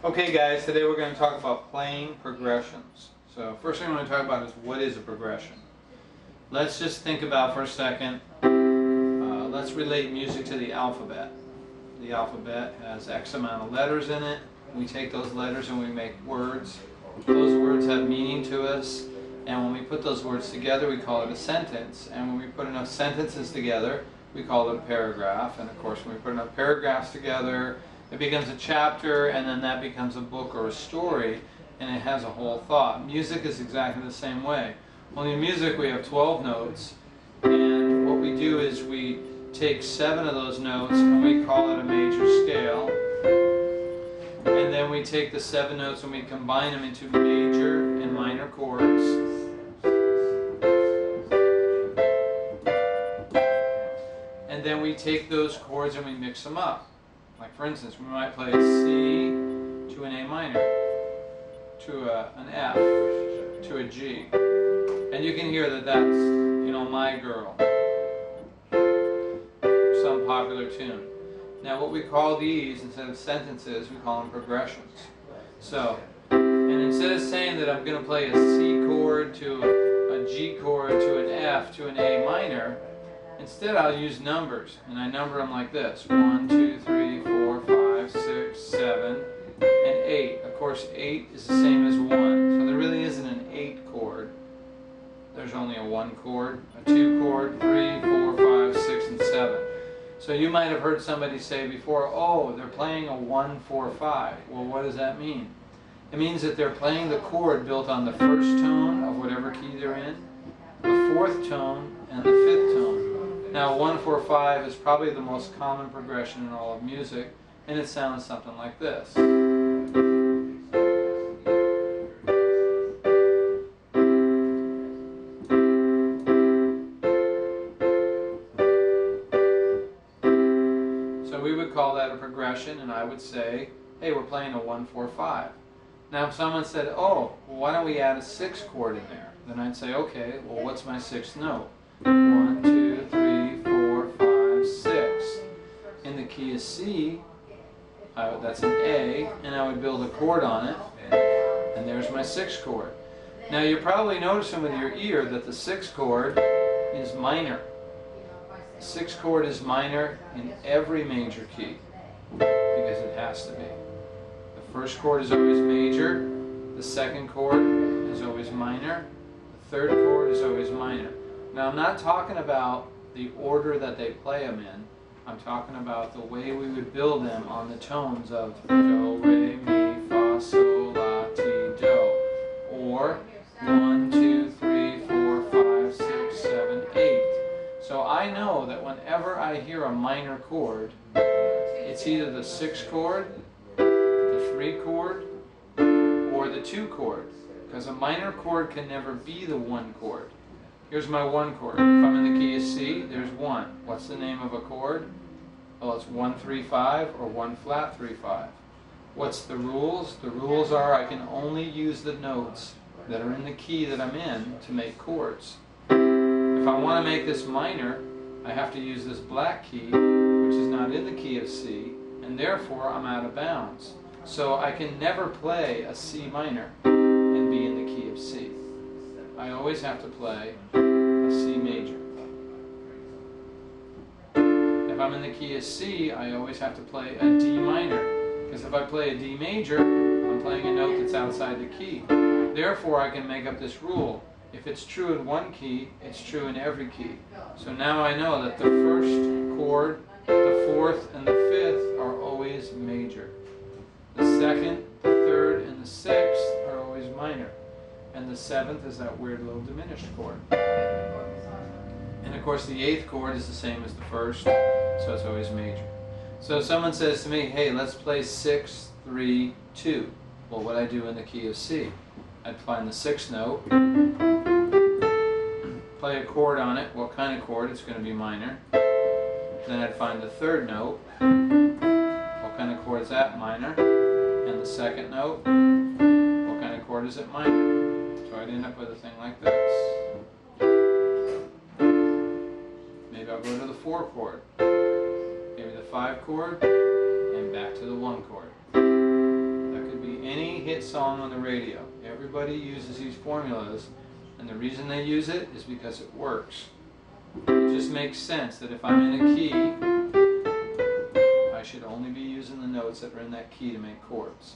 Okay guys, today we're going to talk about playing progressions. So first thing I'm going to talk about is what is a progression. Let's just think about for a second, let's relate music to the alphabet. The alphabet has X amount of letters in it. We take those letters and we make words. Those words have meaning to us, and when we put those words together we call it a sentence. And when we put enough sentences together we call it a paragraph. And of course when we put enough paragraphs together it becomes a chapter, and then that becomes a book or a story, and it has a whole thought. Music is exactly the same way. Only in music we have 12 notes, and what we do is we take 7 of those notes and we call it a major scale, and then we take the 7 notes and we combine them into major and minor chords. And then we take those chords and we mix them up. Like for instance, we might play a C to an A minor, to an F, to a G. And you can hear that that's, you know, My Girl, some popular tune. Now what we call these, instead of sentences, we call them progressions. So, and instead of saying that I'm going to play a C chord to a G chord to an F to an A minor, instead I'll use numbers, and I number them like this: 1, 2, 3, 4, 5, 6, 7, and 8. Of course 8 is the same as 1, so there really isn't an 8 chord. There's only a 1 chord, a 2 chord, 3, 4, 5, 6, and 7. So you might have heard somebody say before, oh, they're playing a 1, 4, 5. Well, what does that mean? It means that they're playing the chord built on the first tone of whatever key they're in, the 4th tone, and the 5th tone. Now 1, 4, 5 is probably the most common progression in all of music, and it sounds something like this. So we would call that a progression, and I would say, hey, we're playing a 1, 4, 5. Now if someone said, oh, well, why don't we add a 6th chord in there? Then I'd say, okay, well, what's my 6th note? 1, 2, 3, 4, 5, 6. In the key of C, that's an A, and I would build a chord on it, and there's my 6th chord. Now you're probably noticing with your ear that the 6th chord is minor. The 6th chord is minor in every major key, because it has to be. The 1st chord is always major, the 2nd chord is always minor, the 3rd chord is always minor. Now I'm not talking about the order that they play them in. I'm talking about the way we would build them on the tones of Do, Re, Mi, Fa, Sol, La, Ti, Do. Or 1, 2, 3, 4, 5, 6, 7, 8. So I know that whenever I hear a minor chord, it's either the 6th chord, the 3 chord, or the 2 chord. Because a minor chord can never be the 1 chord. Here's my 1 chord. If I'm in the key of C, there's 1. What's the name of a chord? Well, it's 1, 3, 5 or 1 flat 3, 5. What's the rules? The rules are I can only use the notes that are in the key that I'm in to make chords. If I want to make this minor, I have to use this black key, which is not in the key of C, and therefore I'm out of bounds. So I can never play a C minor and be in the key of C. I always have to play a C major. If I'm in the key of C, I always have to play a D minor. Because if I play a D major, I'm playing a note that's outside the key. Therefore, I can make up this rule. If it's true in one key, it's true in every key. So now I know that the 1st chord, the 4th, and the 5th are always major. The 2nd, the 3rd, and the 6th are always minor. And the 7th is that weird little diminished chord. And of course the 8th chord is the same as the 1st, so it's always major. So if someone says to me, hey, let's play 6, 3, 2. Well, what I do in the key of C? I'd find the 6th note, play a chord on it. What kind of chord? It's going to be minor. Then I'd find the 3rd note. What kind of chord is that? Minor. And the 2nd note. What kind of chord is it? Minor. So I'd end up with a thing like this. Maybe I'll go to the 4 chord, maybe the 5 chord, and back to the 1 chord. That could be hit song on the radio. Everybody uses these formulas, and the reason they use it is because it works. It just makes sense that if I'm in a key, I should only be using the notes that are in that key to make chords.